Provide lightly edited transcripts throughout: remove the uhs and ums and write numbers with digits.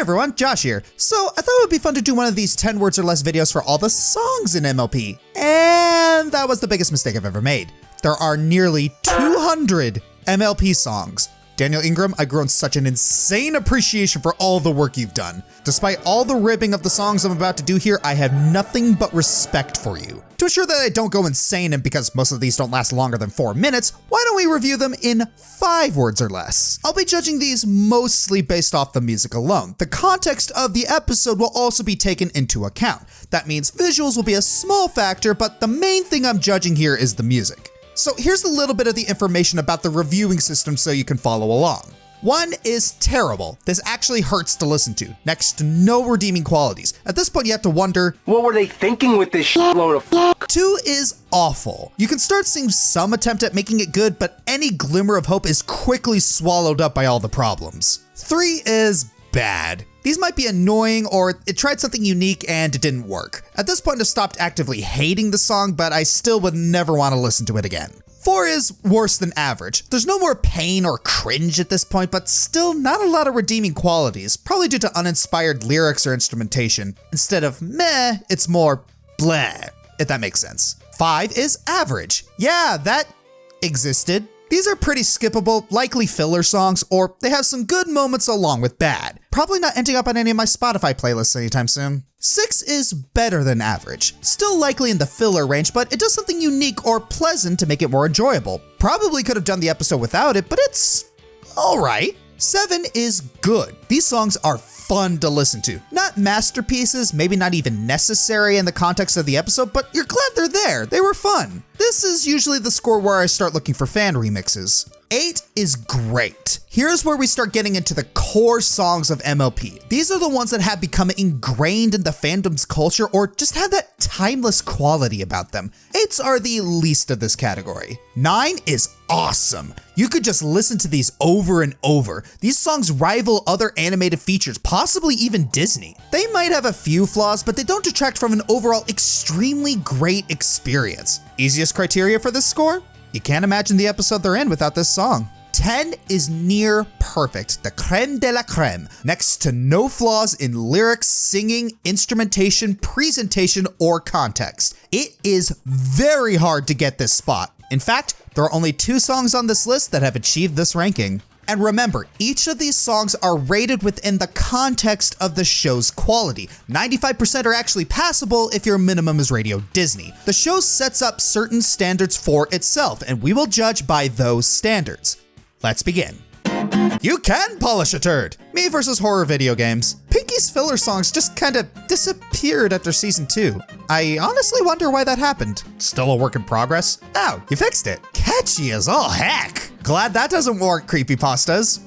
everyone, Josh here. So I thought it would be fun to do one of these 10 words or less videos for all the songs in MLP. And that was the biggest mistake I've ever made. There are nearly 200 MLP songs. Daniel Ingram, I've grown such an insane appreciation for all the work you've done. Despite all the ribbing of the songs I'm about to do here, I have nothing but respect for you. To ensure that I don't go insane, and because most of these don't last longer than 4 minutes, why don't we review them in 5 words or less? I'll be judging these mostly based off the music alone. The context of the episode will also be taken into account. That means visuals will be a small factor, but the main thing I'm judging here is the music. So here's a little bit of the information about the reviewing system so you can follow along. 1 is terrible. This actually hurts to listen to. Next to no redeeming qualities. At this point you have to wonder, what were they thinking with this shitload of f***? 2 is awful. You can start seeing some attempt at making it good, but any glimmer of hope is quickly swallowed up by all the problems. 3 is bad. These might be annoying, or it tried something unique and it didn't work. At this point I've stopped actively hating the song, but I still would never want to listen to it again. 4 is worse than average. There's no more pain or cringe at this point, but still not a lot of redeeming qualities, probably due to uninspired lyrics or instrumentation. Instead of meh, it's more bleh, if that makes sense. 5 is average. Yeah, that existed. These are pretty skippable, likely filler songs, or they have some good moments along with bad. Probably not ending up on any of my Spotify playlists anytime soon. 6 is better than average. Still likely in the filler range, but it does something unique or pleasant to make it more enjoyable. Probably could have done the episode without it, but it's alright. 7 is good. These songs are fun to listen to. Not masterpieces, maybe not even necessary in the context of the episode, but you're glad they're there. They were fun. This is usually the score where I start looking for fan remixes. 8 is great. Here's where we start getting into the core songs of MLP. These are the ones that have become ingrained in the fandom's culture or just have that timeless quality about them. 8s are the least of this category. 9 is awesome. You could just listen to these over and over. These songs rival other animated features, possibly even Disney. They might have a few flaws, but they don't detract from an overall extremely great experience. Easiest criteria for this score? You can't imagine the episode they're in without this song. 10 is near perfect, the creme de la creme, next to no flaws in lyrics, singing, instrumentation, presentation, or context. It is very hard to get this spot. In fact, there are only 2 songs on this list that have achieved this ranking. And remember, each of these songs are rated within the context of the show's quality. 95% are actually passable if your minimum is Radio Disney. The show sets up certain standards for itself, and we will judge by those standards. Let's begin. You can polish a turd. Me versus horror video games. Pinky's filler songs just kinda disappeared after season 2. I honestly wonder why that happened. Still a work in progress? Oh, you fixed it. Catchy as all heck. Glad that doesn't warrant creepypastas.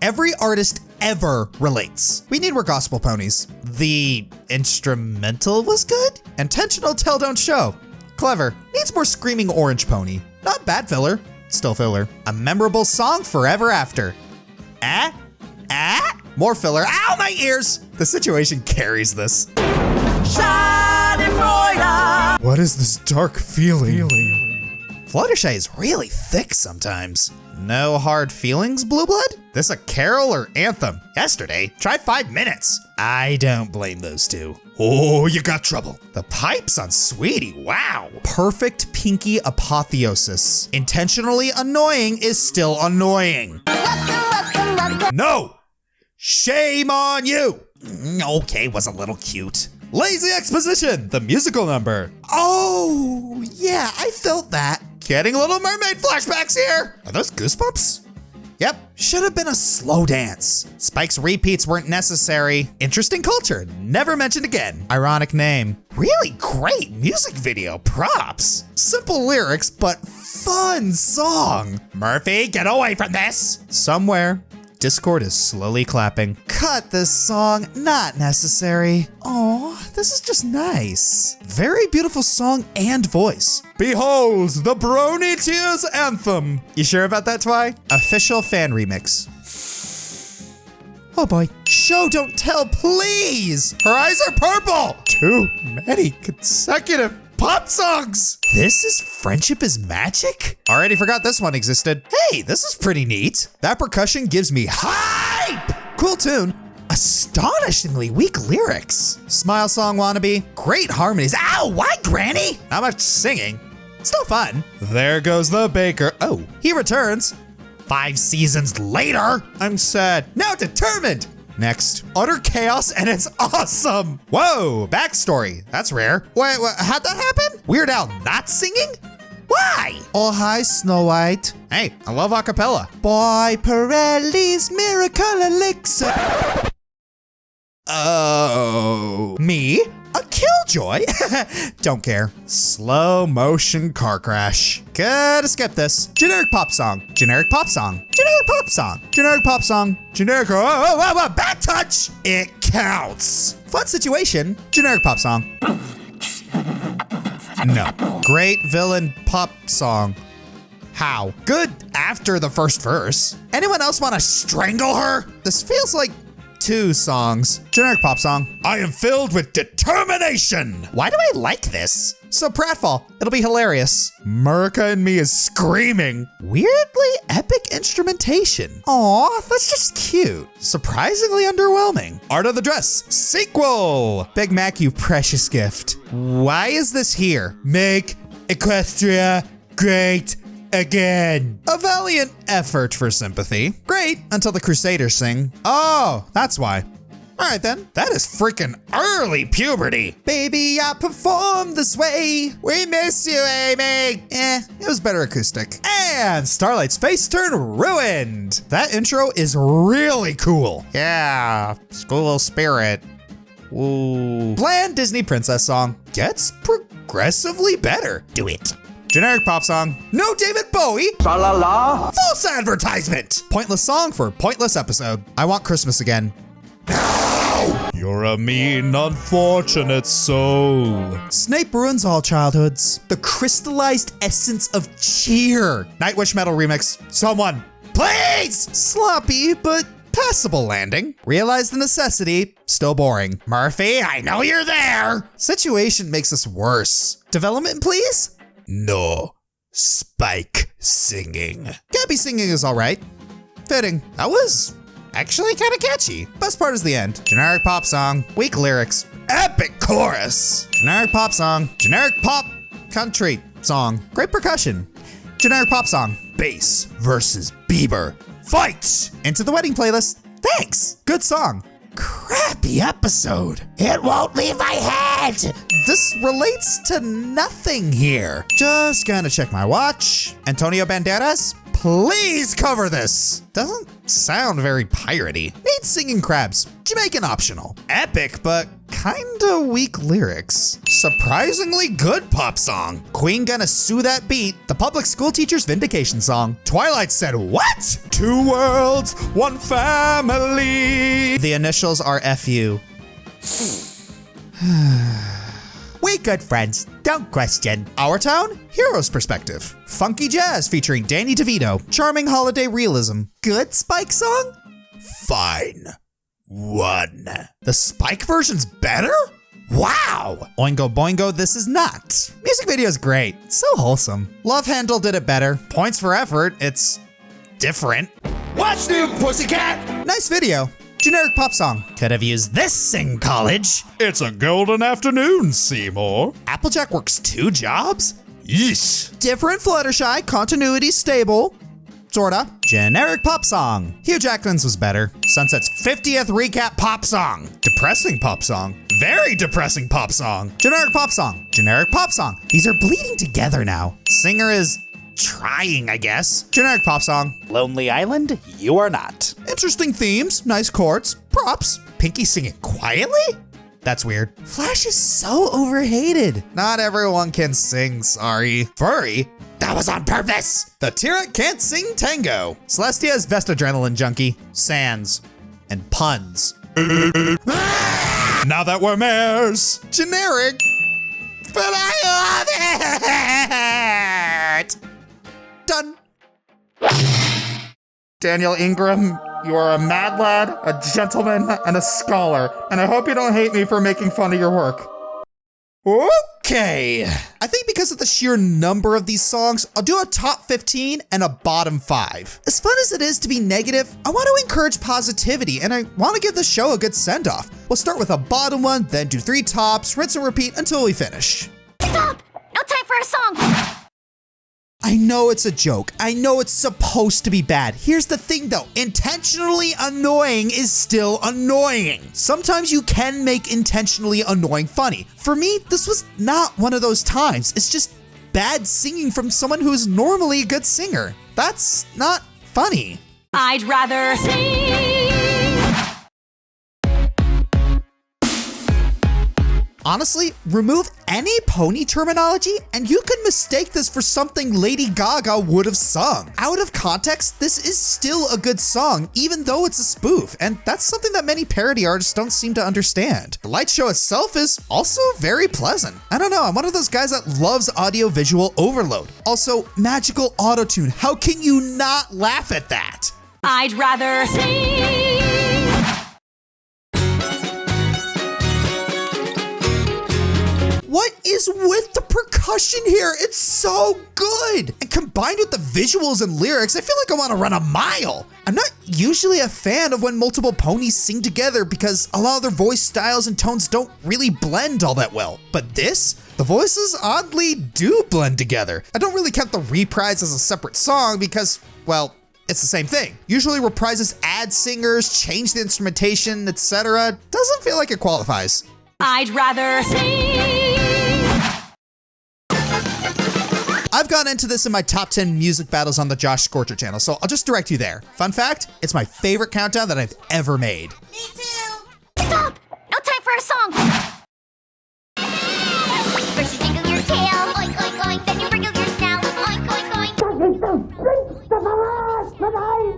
Every artist ever relates. We need more gospel ponies. The instrumental was good? Intentional tell don't show. Clever. Needs more screaming orange pony. Not bad filler. Still filler. A memorable song forever after. More filler. Ow, my ears! The situation carries this. What is this dark feeling? Fluttershy is really thick sometimes. No hard feelings, Blue Blood? This a carol or anthem? Yesterday, try 5 minutes. I don't blame those two. Oh, you got trouble. The pipes on Sweetie, wow. Perfect Pinky apotheosis. Intentionally annoying is still annoying. No! Shame on you! Okay, was a little cute. Lazy Exposition, the musical number. Oh, yeah, I felt that. Getting Little Mermaid flashbacks here. Are those goosebumps? Yep, should have been a slow dance. Spike's repeats weren't necessary. Interesting culture, never mentioned again. Ironic name. Really great music video, props. Simple lyrics, but fun song. Murphy, get away from this. Somewhere, Discord is slowly clapping. Cut this song, not necessary. Oh, this is just nice. Very beautiful song and voice. Behold, the Brony Tears Anthem. You sure about that, Twy? Official fan remix. Oh boy. Show don't tell, please. Her eyes are purple. Too many consecutive pop songs. This is Friendship is Magic? Already forgot this one existed. Hey, this is pretty neat. That percussion gives me hype. Cool tune. Astonishingly weak lyrics. Smile song wannabe, great harmonies. Ow, why, Granny? Not much singing. Still fun. There goes the baker. Oh, he returns. 5 seasons later. I'm sad. Now determined. Next, utter chaos, and it's awesome. Whoa, backstory. That's rare. Wait, how'd that happen? Weird Al not singing? Why? Oh, hi, Snow White. Hey, I love acapella. Boy Pirelli's Miracle Elixir. Oh, me? A killjoy? Don't care. Slow motion car crash. Gotta skip this. Generic pop song. Generic pop song. Generic pop song. Generic pop song. Generic. Oh, back touch. It counts. Fun situation. Generic pop song. No. Great villain pop song. How? Good after the first verse. Anyone else want to strangle her? This feels like 2 songs. Generic pop song. I am filled with determination. Why do I like this? So pratfall. It'll be hilarious. Murica and me is screaming. Weirdly epic instrumentation. Aw, that's just cute. Surprisingly underwhelming. Art of the Dress. Sequel. Big Mac, you precious gift. Why is this here? Make Equestria great again. A valiant effort for sympathy. Great, until the Crusaders sing. Oh, that's why. All right then, that is freaking early puberty. Baby, I perform this way. We miss you, Amy. It was better acoustic. And Starlight's face turned ruined. That intro is really cool. Yeah, school spirit. Ooh. Bland Disney princess song gets progressively better. Do it. Generic pop song. No David Bowie. Tra-la-la. False advertisement. Pointless song for pointless episode. I want Christmas again. No! You're a mean, unfortunate soul. Snape ruins all childhoods. The crystallized essence of cheer. Nightwish metal remix. Someone, please! Sloppy, but passable landing. Realize the necessity. Still boring. Murphy, I know you're there. Situation makes this worse. Development, please? No. Spike singing. Gabby singing is all right. Fitting. That was actually kind of catchy. Best part is the end. Generic pop song. Weak lyrics. Epic chorus. Generic pop song. Generic pop country song. Great percussion. Generic pop song. Bass versus Bieber. Fight! Into the wedding playlist. Thanks. Good song. Crappy episode. It won't leave my head. This relates to nothing here. Just gonna check my watch. Antonio Banderas, please cover this. Doesn't sound very piratey. Needs singing crabs. Jamaican optional. Epic, but kinda weak lyrics. Surprisingly good pop song. Queen gonna sue that beat. The public school teacher's vindication song. Twilight said what? 2 worlds, 1 family. The initials are FU. We good friends, don't question. Our Town, Hero's Perspective. Funky Jazz featuring Danny DeVito. Charming holiday realism. Good Spike song? Fine. 1. The Spike version's better? Wow! Oingo Boingo, this is not. Music video is great. So wholesome. Love Handle did it better. Points for effort. It's different. What's new, pussycat? Nice video. Generic pop song. Could have used this in college. It's a golden afternoon, Seymour. Applejack works 2 jobs? Yeesh. Different Fluttershy, continuity stable. Sorta. Generic pop song. Hugh Jackman's was better. Sunset's 50th recap pop song. Depressing pop song. Very depressing pop song. Generic pop song. Generic pop song. These are bleeding together now. Singer is trying, I guess. Generic pop song. Lonely Island, you are not. Interesting themes, nice chords, props. Pinky singing quietly? That's weird. Flash is so overhated. Not everyone can sing, sorry. Furry? That was on purpose. The T-Rex can't sing tango. Celestia is best adrenaline junkie. Sans. And puns. Now that we're mares. Generic. But I love it. Done. Daniel Ingram, you are a mad lad, a gentleman, and a scholar, and I hope you don't hate me for making fun of your work. Okay. Okay. I think because of the sheer number of these songs, I'll do a top 15 and a bottom 5. As fun as it is to be negative, I want to encourage positivity and I want to give the show a good send-off. We'll start with a bottom one, then do 3 tops, rinse and repeat until we finish. Stop! No time for a song! I know it's a joke. I know it's supposed to be bad. Here's the thing though, intentionally annoying is still annoying. Sometimes you can make intentionally annoying funny. For me, this was not one of those times. It's just bad singing from someone who's normally a good singer. That's not funny. I'd rather sing. Honestly, remove any pony terminology and you could mistake this for something Lady Gaga would have sung. Out of context, this is still a good song, even though it's a spoof, and that's something that many parody artists don't seem to understand. The light show itself is also very pleasant. I don't know, I'm one of those guys that loves audio-visual overload. Also, magical autotune, how can you not laugh at that? I'd rather sing. What is with the percussion here? It's so good. And combined with the visuals and lyrics, I feel like I want to run a mile. I'm not usually a fan of when multiple ponies sing together because a lot of their voice styles and tones don't really blend all that well. But this, the voices oddly do blend together. I don't really count the reprise as a separate song because, well, it's the same thing. Usually reprises add singers, change the instrumentation, etc. Doesn't feel like it qualifies. I'd rather sing. I've gone into this in my top 10 music battles on the Josh Scorcher channel, so I'll just direct you there. Fun fact, it's my favorite countdown that I've ever made. Me too. Stop! No time for a song. First you jingle your tail, oink oink oink, then you wriggle your snout, oink oink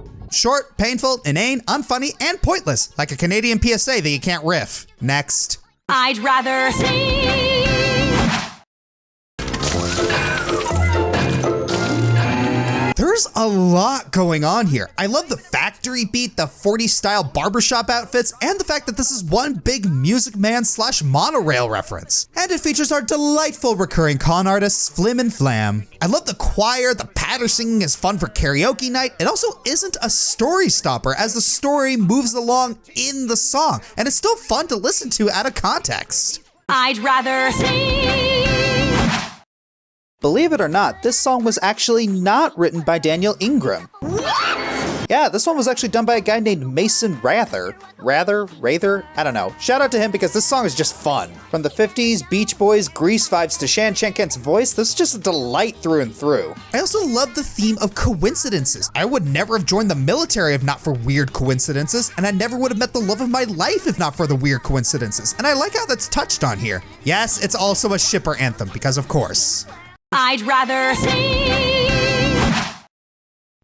oink. Short, painful, inane, unfunny, and pointless, like a Canadian PSA that you can't riff. Next. I'd rather sing. There's a lot going on here. I love the factory beat, the 40s style barbershop outfits, and the fact that this is one big Music Man / monorail reference. And it features our delightful recurring con artists, Flim and Flam. I love the choir, the patter singing is fun for karaoke night. It also isn't a story stopper as the story moves along in the song, and it's still fun to listen to out of context. I'd rather sing. Believe it or not, this song was actually not written by Daniel Ingram. What? Yeah, this one was actually done by a guy named Mason Rather, I don't know. Shout out to him because this song is just fun. From the 50s, Beach Boys, Grease vibes to Shan Chenkent's voice, this is just a delight through and through. I also love the theme of coincidences. I would never have joined the military if not for weird coincidences, and I never would have met the love of my life if not for the weird coincidences, and I like how that's touched on here. Yes, it's also a shipper anthem, because of course. I'd rather sing.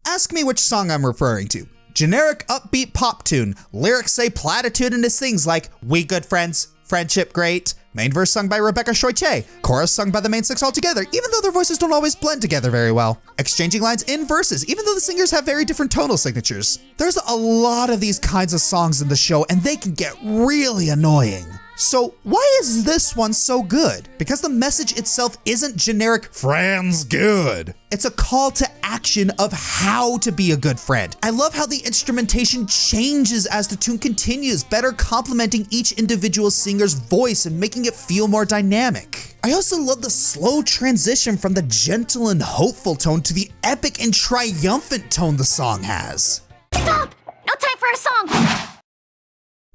Ask me which song I'm referring to. Generic upbeat pop tune. Lyrics say platitudinous things like, we good friends, friendship great. Main verse sung by Rebecca Choiche. Chorus sung by the main 6 altogether, even though their voices don't always blend together very well. Exchanging lines in verses, even though the singers have very different tonal signatures. There's a lot of these kinds of songs in the show, and they can get really annoying. So why is this one so good? Because the message itself isn't generic, friends good. It's a call to action of how to be a good friend. I love how the instrumentation changes as the tune continues, better complementing each individual singer's voice and making it feel more dynamic. I also love the slow transition from the gentle and hopeful tone to the epic and triumphant tone the song has. Stop! No time for a song.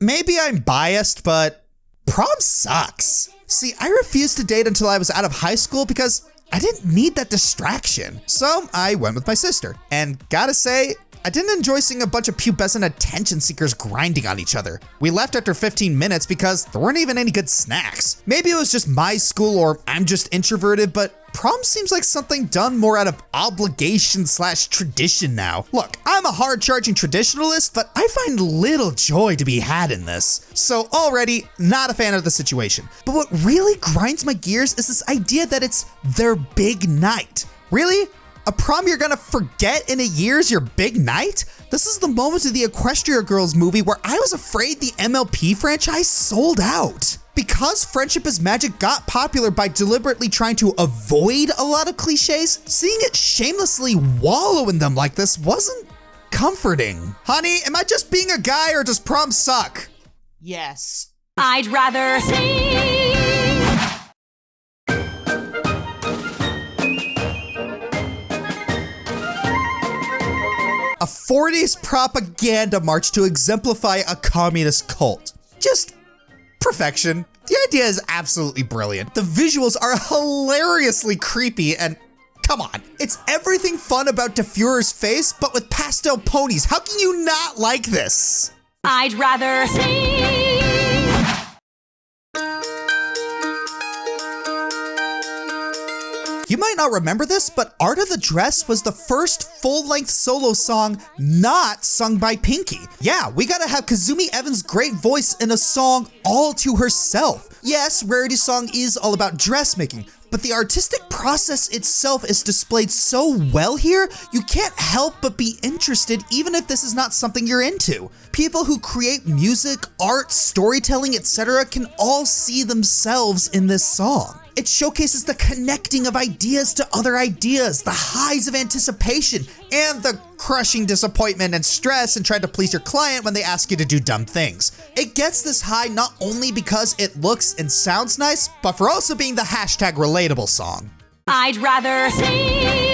Maybe I'm biased, but prom sucks. See, I refused to date until I was out of high school because I didn't need that distraction. So I went with my sister. And gotta say, I didn't enjoy seeing a bunch of pubescent attention seekers grinding on each other. We left after 15 minutes because there weren't even any good snacks. Maybe it was just my school or I'm just introverted, but prom seems like something done more out of obligation / tradition now. Look, I'm a hard-charging traditionalist, but I find little joy to be had in this. So already, not a fan of the situation. But what really grinds my gears is this idea that it's their big night. Really? A prom you're gonna forget in a year is your big night? This is the moment of the Equestria Girls movie where I was afraid the MLP franchise sold out. Because Friendship is Magic got popular by deliberately trying to avoid a lot of cliches, seeing it shamelessly wallow in them like this wasn't comforting. Honey, am I just being a guy or does prom suck? Yes. I'd rather sing. A 40s propaganda march to exemplify a communist cult. Just perfection. The idea is absolutely brilliant. The visuals are hilariously creepy and come on, it's everything fun about De Fuhrer's face, but with pastel ponies. How can you not like this? I'd rather sing. You might not remember this, but Art of the Dress was the first full-length solo song not sung by Pinky. Yeah, we gotta have Kazumi Evans' great voice in a song all to herself. Yes, Rarity's song is all about dressmaking, but the artistic process itself is displayed so well here, you can't help but be interested even if this is not something you're into. People who create music, art, storytelling, etc. can all see themselves in this song. It showcases the connecting of ideas to other ideas, the highs of anticipation, and the crushing disappointment and stress in trying to please your client when they ask you to do dumb things. It gets this high not only because it looks and sounds nice, but for also being the hashtag relatable song. I'd rather sing.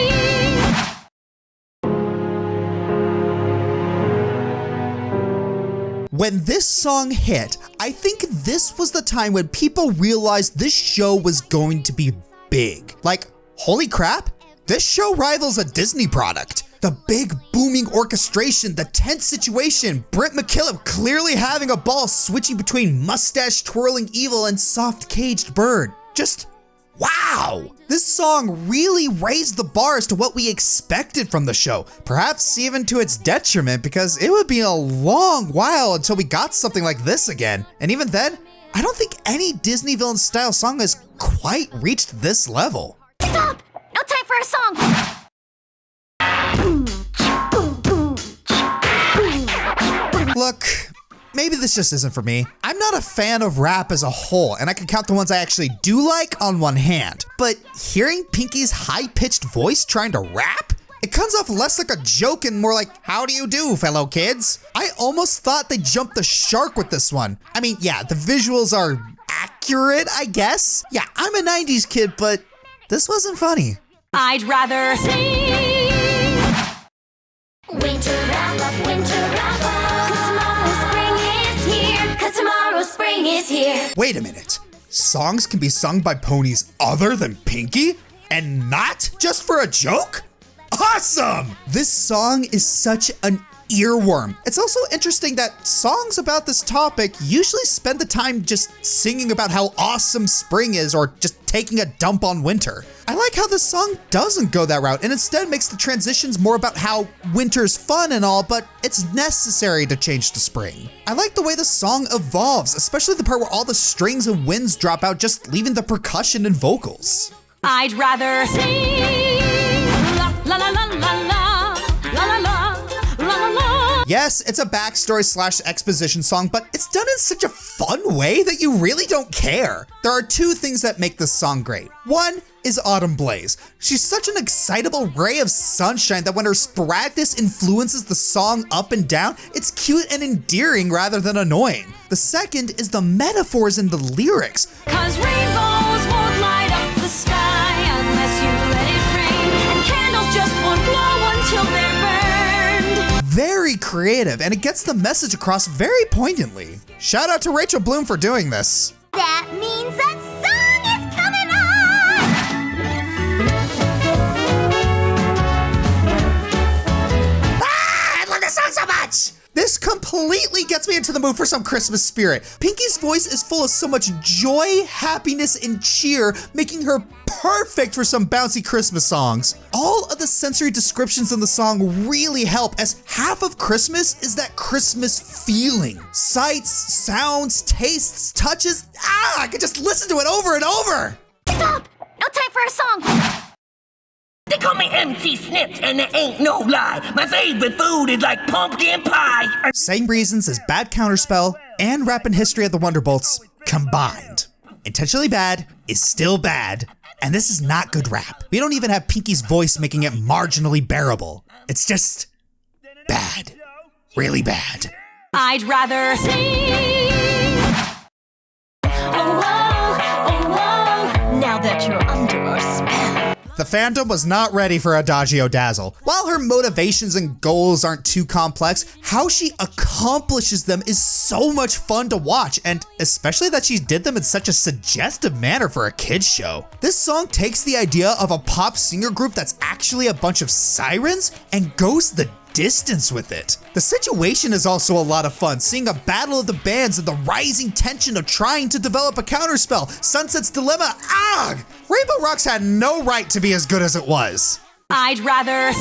When this song hit, I think this was the time when people realized this show was going to be big. Like, holy crap, this show rivals a Disney product. The big booming orchestration, the tense situation, Brent McKillop clearly having a ball switching between mustache twirling evil and soft caged bird. Just wow! This song really raised the bar as to what we expected from the show, perhaps even to its detriment because it would be a long while until we got something like this again. And even then, I don't think any Disney villain style song has quite reached this level. Stop! No time for a song! Look, maybe this just isn't for me. I'm not a fan of rap as a whole, and I can count the ones I actually do like on one hand. But hearing Pinky's high-pitched voice trying to rap? It comes off less like a joke and more like, how do you do, fellow kids? I almost thought they jumped the shark with this one. I mean, yeah, the visuals are accurate, I guess. Yeah, I'm a 90s kid, but this wasn't funny. I'd rather sing. Winter wrap up, winter wrap up. 'Cause tomorrow spring is here. 'Cause tomorrow spring is here. Wait a minute. Songs can be sung by ponies other than Pinky? And not just for a joke? Awesome! This song is such an earworm. It's also interesting that songs about this topic usually spend the time just singing about how awesome spring is or just taking a dump on winter. I like how this song doesn't go that route and instead makes the transitions more about how winter's fun and all, but it's necessary to change to spring. I like the way the song evolves, especially the part where all the strings and winds drop out, just leaving the percussion and vocals. I'd rather sing. La la la la la la la la la la la. Yes, it's a backstory / exposition song, but it's done in such a fun way that you really don't care. There are two things that make this song great. One is Autumn Blaze. She's such an excitable ray of sunshine that when her sporadicness influences the song up and down, it's cute and endearing rather than annoying. The second is the metaphors in the lyrics. 'Cause rainbows won't light up the sky unless you let it rain, and candles just won't glow until they're burned. Very creative, and it gets the message across very poignantly. Shout out to Rachel Bloom for doing this. That means that song is coming on! I love this song so much! This completely gets me into the mood for some Christmas spirit. Pinky's voice is full of so much joy, happiness, and cheer, making her perfect for some bouncy Christmas songs. All of the sensory descriptions in the song really help, as half of Christmas is that Christmas feeling. Sights, sounds, tastes, touches. I could just listen to it over and over. Stop! No time for a song! They call me MC Snips, and it ain't no lie. My favorite food is like pumpkin pie. Same reasons as Bad Counterspell and Rappin' History of the Wonderbolts. combined. Intentionally Bad is still bad, and this is not good rap. We don't even have Pinky's voice making it marginally bearable. It's just bad. Really bad. I'd rather now that you're under our spell. The fandom was not ready for Adagio Dazzle. While her motivations and goals aren't too complex, how she accomplishes them is so much fun to watch, and especially that she did them in such a suggestive manner for a kids show. This song takes the idea of a pop singer group that's actually a bunch of sirens and goes the distance with it. The situation is also a lot of fun, seeing a battle of the bands and the rising tension of trying to develop a counterspell. Sunset's Dilemma, Rainbow Rocks had no right to be as good as it was. I'd rather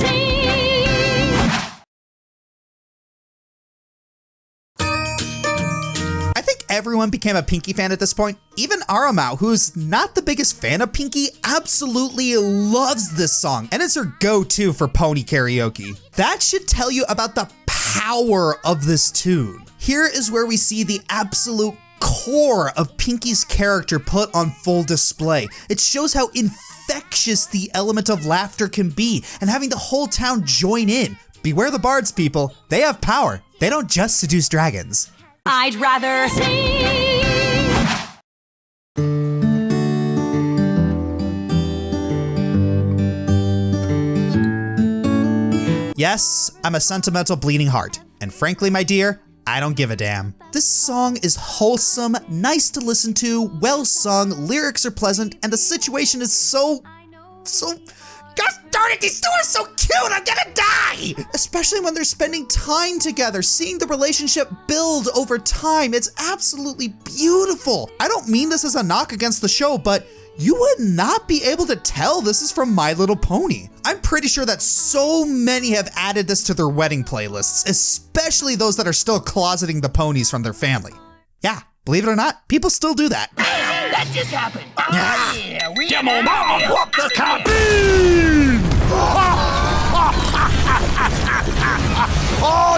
I think everyone became a Pinky fan at this point. Even Aramau, who's not the biggest fan of Pinky, absolutely loves this song, and it's her go-to for pony karaoke. That should tell you about the power of this tune. Here is where we see the absolute core of Pinky's character put on full display. It shows how infectious the element of laughter can be, and having the whole town join in. Beware the bards, people. They have power. They don't just seduce dragons. I'd rather Yes, I'm a sentimental bleeding heart, and frankly, my dear, I don't give a damn. This song is wholesome, nice to listen to, well sung, lyrics are pleasant, and the situation is so... Gosh darn it, these two are so cute, I'm gonna die! Especially when they're spending time together, seeing the relationship build over time. It's absolutely beautiful. I don't mean this as a knock against the show, but you would not be able to tell this is from My Little Pony. I'm pretty sure that so many have added this to their wedding playlists, especially those that are still closeting the ponies from their family. Yeah, believe it or not, people still do that. That just happened. Yeah, we Come on, mama, whoop the cabin! Oh,